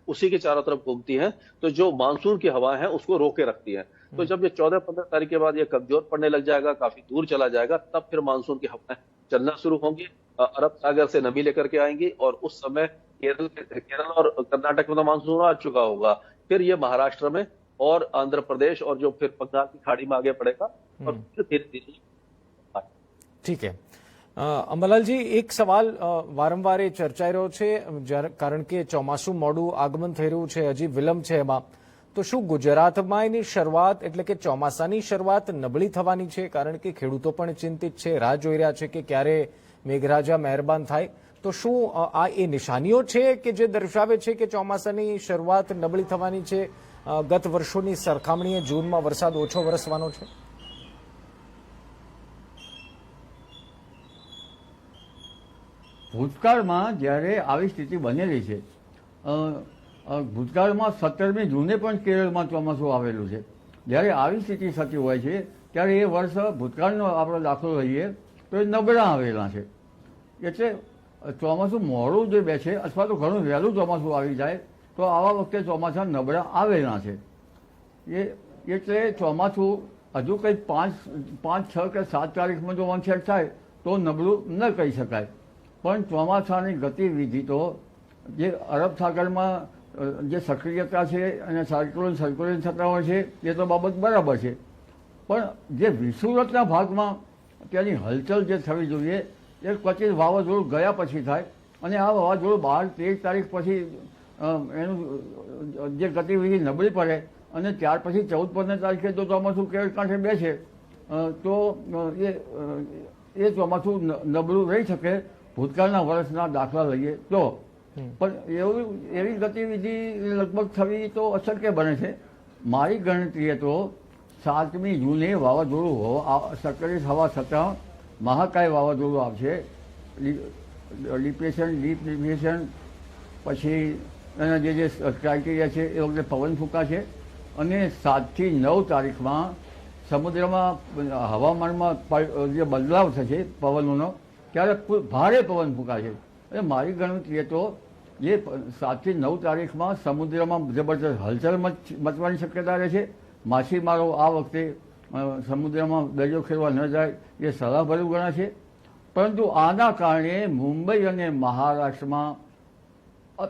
उसी के चारों तरफ घूमती हैं, तो जो मानसून की हवा है उसको रोके रखती है। तो जब ये 14-15 तारीख के बाद ये कमजोर पड़ने लग जाएगा, काफी दूर चला जाएगा, तब फिर मानसून की हवाएं चलना शुरू होंगी, अरब सागर से नमी लेकर के आएंगी, और उस समय केरल और कर्नाटक में तो मानसून आ चुका होगा। फिर ये महाराष्ट्र में और आंध्र प्रदेश और जो फिर बंगाल की खाड़ी में आगे बढ़ेगा, और फिर धीरे धीरे। ठीक है, અંબાલાલજી, એક સવાલ વારંવાર એ ચર્ચાઈ રહ્યો છે, કારણ કે ચોમાસું મોડું આગમન થઈ રહ્યું છે, હજી વિલંબ છે એમાં, તો શું ગુજરાતમાં એની શરૂઆત એટલે કે ચોમાસાની શરૂઆત નબળી થવાની છે? કારણ કે ખેડૂતો પણ ચિંતિત છે, રાહ જોઈ રહ્યા છે કે ક્યારે મેઘરાજા મહેરબાન થાય. તો શું આ એ નિશાનીઓ છે કે જે દર્શાવે છે કે ચોમાસાની શરૂઆત નબળી થવાની છે? ગત વર્ષોની સરખામણીએ જૂનમાં વરસાદ ઓછો વરસવાનો છે? ભૂતકાળમાં જ્યારે આવી સ્થિતિ બનેલી છે, ભૂતકાળમાં 17મી જૂને પણ કેરળમાં ચોમાસું આવેલું છે. જ્યારે આવી સ્થિતિ થતી હોય છે ત્યારે એ વર્ષ ભૂતકાળનો આપણે દાખલો લઈએ તો એ નબળા આવેલા છે. એટલે ચોમાસું મોડું જે બેસે અથવા તો ઘણું વહેલું ચોમાસું આવી જાય તો આવા વખતે ચોમાસા નબળા આવેલા છે. એટલે ચોમાસું હજુ કંઈક 5, 6 કે 7 તારીખમાં જો વંશેટ થાય તો નબળું ન કહી શકાય. પણ ચોમાસાની ગતિવિધિ તો જે અરબ સાગરમાં જે સક્રિયતા છે અને સર્ક્યુલેશન થતા હોય છે એ તો બાબત બરાબર છે, પણ જે વિષુવવૃત્તના ભાગમાં તેની હલચલ જે થવી જોઈએ એ ક્વચિત વાવાઝોડું ગયા પછી થાય, અને આ વાવાઝોડું 12-13 તારીખ પછી એનું જે ગતિવિધિ નબળી પડે અને ત્યાર પછી 14-15 તારીખે જો ચોમાસું કેરળ કાંઠે બેસે તો એ ચોમાસું નબળું રહી શકે ભૂતકાળના વર્ષના દાખલા લઈએ તો. પણ એવી ગતિવિધિ લગભગ થવી તો અશક્ય બને છે. મારી ગણતરીએ તો 7મી જૂને વાવાઝોડું સક્રિય થવા છતાં મહાકાય વાવાઝોડું આવશે. ડીપ ડિપ્રેશન પછી એના જે ક્રાઇટેરિયા છે એ વખતે પવન ફૂંકાશે, અને 7 થી 9 તારીખમાં સમુદ્રમાં હવામાનમાં જે બદલાવ થશે પવનોનો ત્યારે ભારે પવન ફૂંકાશે. એટલે મારી ગણતરીએ તો જે 7 થી 9 તારીખમાં સમુદ્રમાં જબરદસ્ત હલચલ મચવાની શક્યતા રહે છે. માછીમારો આ વખતે સમુદ્રમાં દરિયો ખેડવા ન જાય એ સલાહભર્યું ગણાશે. પરંતુ આના કારણે મુંબઈ અને મહારાષ્ટ્રમાં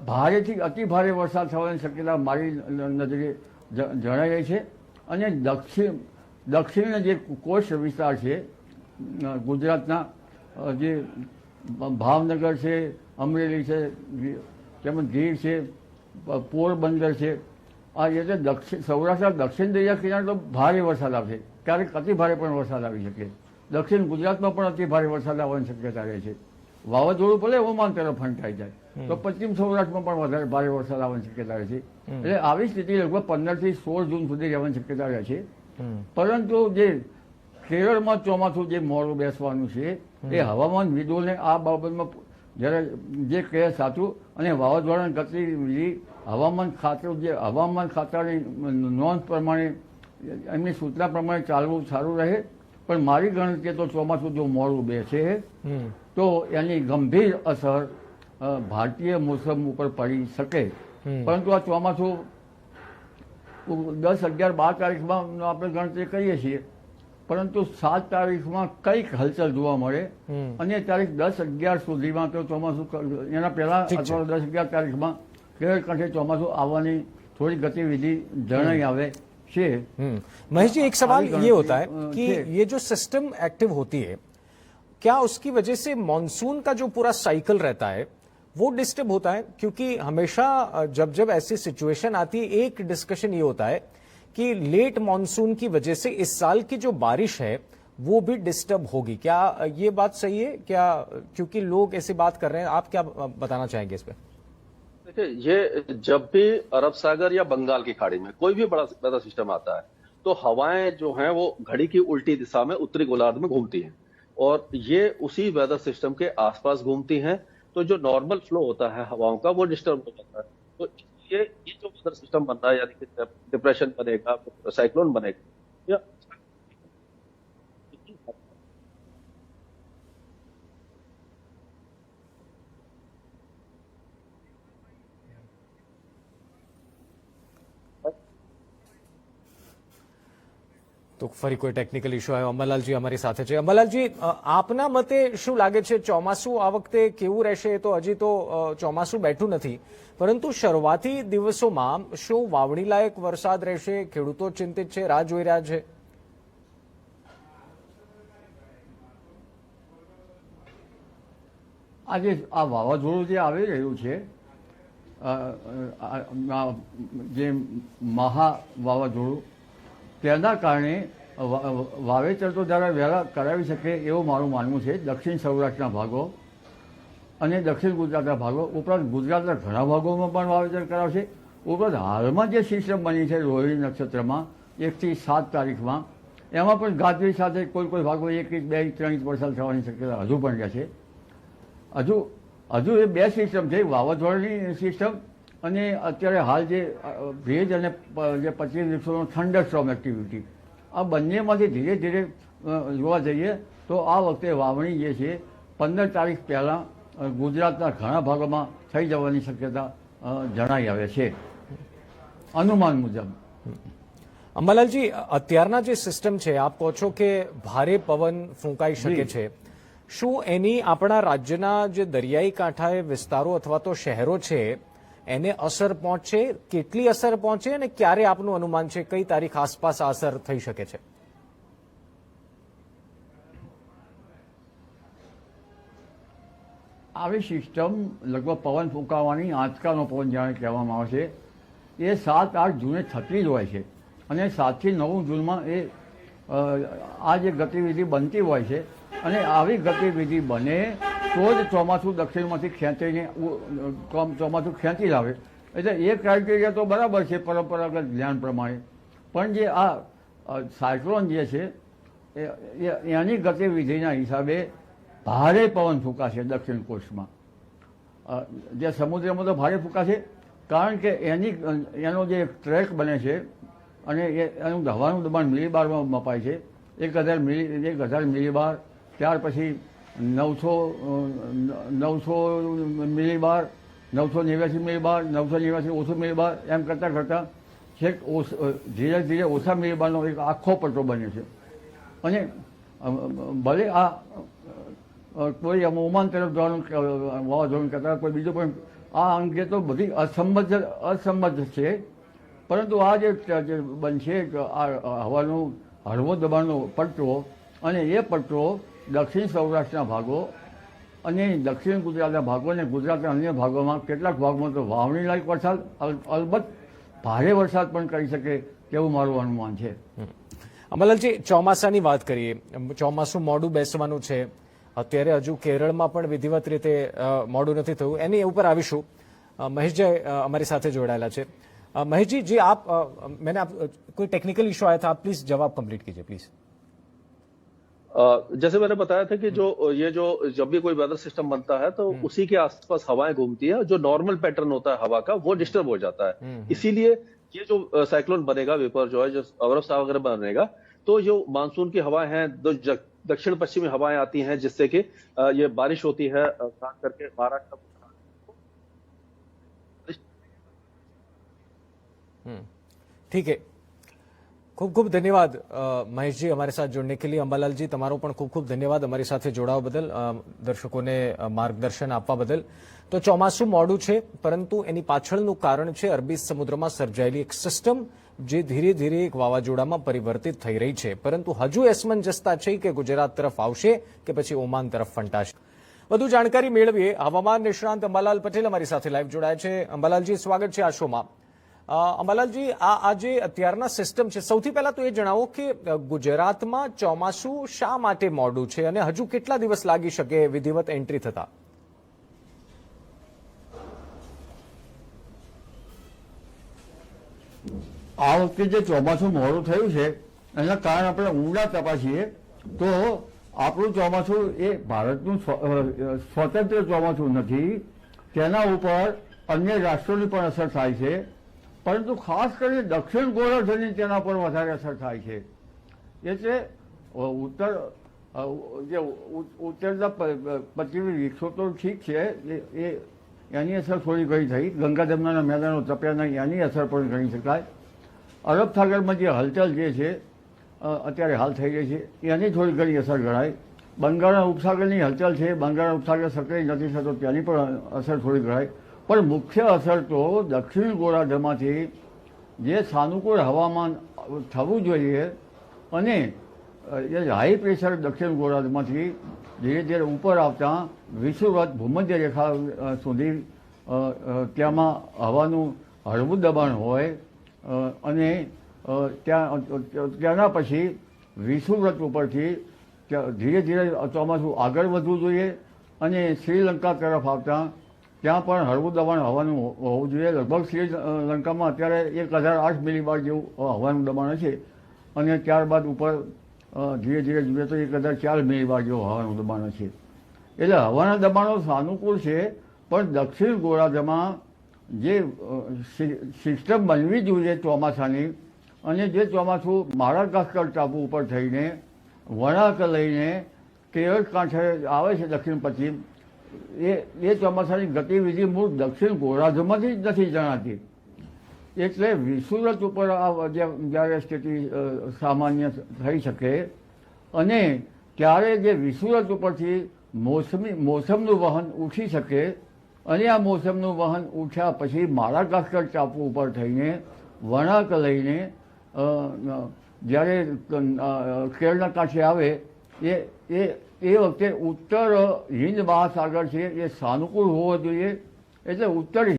ભારેથી અતિ ભારે વરસાદ થવાની શક્યતા મારી નજરે જણાઈ રહી છે. અને દક્ષિણના જે કોસ્ટ વિસ્તાર છે ગુજરાતના, જે ભાવનગર છે, અમરેલી છે, તેમજ ગીર છે, પોરબંદર છે, આ રીતે સૌરાષ્ટ્રના દક્ષિણ દરિયા કિનારે તો ભારે વરસાદ આવશે. ક્યારેક અતિ ભારે પણ વરસાદ આવી શકે. દક્ષિણ ગુજરાતમાં પણ અતિ ભારે વરસાદ આવવાની શક્યતા રહે છે. વાવાઝોડું ભલે ઓમાન તરફ ફંટાઈ જાય તો પશ્ચિમ સૌરાષ્ટ્રમાં પણ વધારે ભારે વરસાદ આવવાની શક્યતા રહે છે. એટલે આવી સ્થિતિ લગભગ 15 થી 16 જૂન સુધી રહેવાની શક્યતા રહે છે. પરંતુ જે કેરળમાં ચોમાસું જે મોડું બેસવાનું છે એ હવામાનવિદોને આ બાબતમાં જ્યારે જે કહે સાચું, અને વાવાઝોડાની ગતિવિધિ હવામાન ખાતાની નોંધ પ્રમાણે એમની સૂચના પ્રમાણે ચાલવું સારું રહે. પણ મારી ગણતરીએ તો ચોમાસું જો મોડું બેસે તો એની ગંભીર અસર ભારતીય મોસમ ઉપર પડી શકે. પરંતુ આ ચોમાસું 10, 11, 12 તારીખમાં આપણે ગણતરી કરીએ છીએ, પરંતુ 7 તારીખમાં કંઈક હલચલ જોવા મળે, અને તારીખ 10, 11 સુધીમાં તો ચોમાસું, એના પહેલા અથવા 10, 11 તારીખમાં કેરળ કાંઠે ચોમાસું આવવાની થોડી ગતિવિધિ જણાઈ આવે છે. महेश जी, एक सवाल ये होता है कि ये जो सिस्टम एक्टिव होती है, क्या उसकी वजह से मॉनसून का जो पूरा साइकिल रहता है वो डिस्टर्ब होता है? क्योंकि हमेशा जब जब ऐसी सिचुएशन आती है, एक डिस्कशन ये होता है कि लेट मॉनसून की वजह से इस साल की जो बारिश है वो भी डिस्टर्ब होगी. क्या ये बात सही है क्या? क्योंकि लोग ऐसी बात कर रहे हैं, आप क्या बताना चाहेंगे इस पे? देखिए, ये जब भी अरब सागर या बंगाल की खाड़ी में कोई भी बड़ा वेदर सिस्टम आता है तो हवाएं जो हैं वो घड़ी की उल्टी दिशा में उत्तरी गोलार्ध में घूमती हैं, और ये उसी वेदर सिस्टम के आसपास घूमती हैं. तो जो नॉर्मल फ्लो होता है हवाओं का वो डिस्टर्ब हो जाता है. तो ये जो वेदर सिस्टम बन रहा है, यानी कि डिप्रेशन बनेगा, साइक्लोन बनेगा, या તો ફરી કોઈ ટેકનિકલ ઇશ્યુ આવ્યો. અંબાલાલજી અમારી સાથે છે. અંબાલાલજી, આપના મતે શું લાગે છે, ચોમાસું આ વખતે કેવું રહેશે? તો હજી તો ચોમાસું બેઠું નથી, પરંતુ શરૂઆતી દિવસોમાં શું વાવણી લાયક વરસાદ રહેશે? ખેડૂતો ચિંતિત છે, રાહ જોઈ રહ્યા છે. આજે આ વાવાઝોડું જે આવી રહ્યું છે, જે મહા વાવાઝોડું, તેના કારણે વાવેતર તો જરા વહેલા કરાવી શકે એવું મારું માનવું છે. દક્ષિણ સૌરાષ્ટ્રના ભાગો અને દક્ષિણ ગુજરાતના ભાગો ઉપરાંત ગુજરાતના ઘણા ભાગોમાં પણ વાવેતર કરાવશે. ઉપરાંત હાલમાં જે સિસ્ટમ બની છે રોહિણી નક્ષત્રમાં 1 થી 7 તારીખમાં, એમાં પણ ગાજવીજ સાથે કોઈ ભાગો 1 ઇંચ 2 ઇંચ 3 ઇંચ વરસાદ થવાની શક્યતા હજુ પણ રહે છે. હજુ એ બે સિસ્ટમ છે, વાવાઝોડાની સિસ્ટમ અને અત્યારે હાલ જે ભેજ અને જે 25 દિવસોનો થંડરસ્ટોર્મ એક્ટિવિટી, આ બંનેમાંથી ધીરે ધીરે જોવા જઈએ તો આ વખતે વાવણી જે છે 15 તારીખ પહેલાં ગુજરાતના ઘણા ભાગોમાં થઈ જવાની શક્યતા જણાઈ આવે છે અનુમાન મુજબ. અંબાલાલજી, અત્યારના જે સિસ્ટમ છે, આપ કહો છો કે ભારે પવન ફૂંકાઈ શકે છે, શું એની આપણા રાજ્યના જે દરિયાઈ કાંઠાએ વિસ્તારો અથવા તો શહેરો છે એને અસર પહોંચશે? કેટલી અસર પહોંચે અને ક્યારે આપનું અનુમાન છે, કઈ તારીખ આસપાસ આ અસર થઈ શકે છે? આવી સિસ્ટમ લગભગ પવન ફૂંકાવાની, આંચકાનો પવન જાણે કહેવામાં આવે છે, એ 7-8 જૂને થતી જ હોય છે અને 7 થી 9 જૂનમાં એ આ જે ગતિવિધિ બનતી હોય છે. અને આવી ગતિવિધિ બને તો જ ચોમાસું દક્ષિણમાંથી ખેંચીને ચોમાસું ખેંચી લાવે. એટલે એ ક્રાઇટેરિયા તો બરાબર છે પરંપરાગત જ્ઞાન પ્રમાણે, પણ જે આ સાયક્લોન જે છે એની ગતિવિધિના હિસાબે ભારે પવન ફૂંકાશે દક્ષિણ કોસ્ટમાં. જે સમુદ્રમાં તો ભારે ફૂંકાશે, કારણ કે એનો જે ટ્રેક બને છે અને એનું હવાનું દબાણ મિલીબારમાં મપાય છે. 1000 મિલીબાર, ત્યાર પછી 900 મિલીબાર, 989 મિલીબાર, 989 ઓછું મિલીબાર, એમ કરતાં છેક ધીરે ધીરે ઓછા મિલીબારનો એક આખો પટ્ટો બને છે. અને ભલે આ કોઈ ઓમાન તરફ જવાનું વાવાઝોડું કરતા કોઈ બીજું, પણ આ અંગે તો બધી અસંમત છે. પરંતુ આ જે બનશે આ હવાનું હળવો દબાણનો પટ્ટો, અને એ પટ્ટો દક્ષિણ સૌરાષ્ટ્રના ભાગો અને દક્ષિણ ગુજરાતના ભાગો અને ગુજરાતના અન્ય ભાગોમાં કેટલાક ભાગમાં તો વાવણી લાયક વરસાદ, અલબત્ત ભારે વરસાદ પણ કરી શકે તેવું મારું અનુમાન છે. અંબાલાલજી, ચોમાસાની વાત કરીએ. ચોમાસું મોડું બેસવાનું છે. અત્યારે હજુ કેરળમાં પણ વિધિવત રીતે મોડું નથી થયું, એની ઉપર આવીશું. મહેશજી અમારી સાથે જોડાયેલા છે. महेश जी आप मैंने आप कोई टेक्निकल इशू आया था, आप प्लीज जवाब कंप्लीट कीजिए प्लीज. जैसे मैंने बताया था कि जब भी कोई वेदर सिस्टम बनता है तो उसी के आसपास हवाएं घूमती है, जो नॉर्मल पैटर्न होता है हवा का वो डिस्टर्ब हो जाता है. इसीलिए ये जो साइक्लोन बनेगा, वेपर जो है, जो अरब सागर वगैरह बनेगा, तो जो मानसून की हवाएं हैं, दक्षिण पश्चिमी हवाएं आती हैं, जिससे कि ये बारिश होती है, खास करके महाराष्ट्र. ठीक है, खूब खूब धन्यवाद महेश जी हमारे साथ जुड़ने के लिए. अंबालाल जी તમારો પણ ખૂબ ખૂબ ધન્યવાદ અમારી સાથે જોડાવા બદલ, દર્શકોને માર્ગદર્શન આપવા બદલ. તો ચોમાસું મોડું છે, પરંતુ એની પાછળનું કારણ છે અરબી સમુદ્રમાં સર્જાયેલી એક સિસ્ટમ જે ધીરે ધીરે એક વાવાઝોડામાં પરિવર્તિત થઈ રહી છે. પરંતુ હજુ અસમંજસતા છે કે ગુજરાત તરફ આવશે કે પછી ઓમાન તરફ ફંટાશે. વધુ જાણકારી મેળવીએ. હવામાન નિષ્ણાંત અંબાલાલ પટેલ અમારી સાથે લાઈવ જોડાયા છે. અંબાલાલજી, સ્વાગત છે આ શોમાં. અંબાલાલજી, આ જે અત્યારના સિસ્ટમ છે, સૌથી પહેલા તો એ જણાવો કે ગુજરાતમાં ચોમાસું શા માટે મોડું છે અને હજુ કેટલા દિવસ લાગી શકે વિધિવત એન્ટ્રી થતા? આ વખતે જે ચોમાસું મોડું થયું છે એના કારણે આપણે ઊંડા તપાસીએ તો આપણું ચોમાસું એ ભારતનું સ્વતંત્ર ચોમાસું નથી. તેના ઉપર અન્ય રાષ્ટ્રોની પણ અસર થાય છે, પરંતુ ખાસ કરીને દક્ષિણ ગોળાર્ધની તેના પર વધારે અસર થાય છે. એટલે ઉત્તરના પશ્ચિમી વિક્ષો તો ઠીક છે, એની અસર થોડી ઘણી થઈ. ગંગા જમનાના મેદાનો તપ્યા નહીં, એની અસર પણ ગણી શકાય. અરબ સાગરમાં જે હલચલ જે છે અત્યારે હાલ થઈ રહી છે એની થોડી ઘણી અસર ગણાય. બંગાળના ઉપસાગરની હલચલ છે, બંગાળના ઉપસાગર સક્રિય નથી થતો તેની પણ અસર થોડી ગણાય. પણ મુખ્ય અસર તો દક્ષિણ ગોળાર્ધમાંથી જે સાનુકૂળ હવામાન થવું જોઈએ અને એ હાઈ પ્રેશર દક્ષિણ ગોળાર્ધમાંથી ધીરે ધીરે ઉપર આવતા વિષુવવૃત્ત ભૂમધ્ય રેખા સુધી ત્યાંમાં હવાનું હળવું દબાણ હોય અને ત્યાંના પછી વિષુવવૃત્ત ઉપરથી ધીરે ધીરે ચોમાસું આગળ વધવું જોઈએ અને શ્રીલંકા તરફ આવતા ત્યાં પણ હળવું દબાણ હવાનું હોવું જોઈએ. લગભગ શ્રીલંકામાં અત્યારે 1008 મિલીબાર જેવું હવાનું દબાણ છે અને ત્યારબાદ ઉપર ધીરે ધીરે જોઈએ તો 1004 મિલીબાર જેવું હવાનું દબાણ છે. એટલે હવાના દબાણો સાનુકૂળ છે, પણ દક્ષિણ ગોળાર્ધમાં જે સિસ્ટમ બનવી જોઈએ ચોમાસાની અને જે ચોમાસું માડાગાસ્કર ટાપુ ઉપર થઈને વળાંક લઈને કેરળ કાંઠે આવે છે દક્ષિણ પશ્ચિમ, એ ચોમાસાની ગતિવિધિ મૂળ દક્ષિણ ગોળાર્ધમાંથી જ નથી જણાતી. એટલે વિષુવવૃત્ત ઉપર જ્યારે સ્થિતિ સામાન્ય થઈ શકે અને ત્યારે જે વિષુવવૃત્ત ઉપરથી મોસમનું વહન ઉઠી શકે અને આ મોસમનું વહન ઉઠ્યા પછી માડાગાસ્કર ટાપુ ઉપર થઈને વળાંક લઈને જ્યારે કેરળના કાંઠે આવે એ વખતે ઉત્તર હિન્દ મહાસાગર છે એ સાનુકૂળ હોવો જોઈએ. એટલે ઉત્તર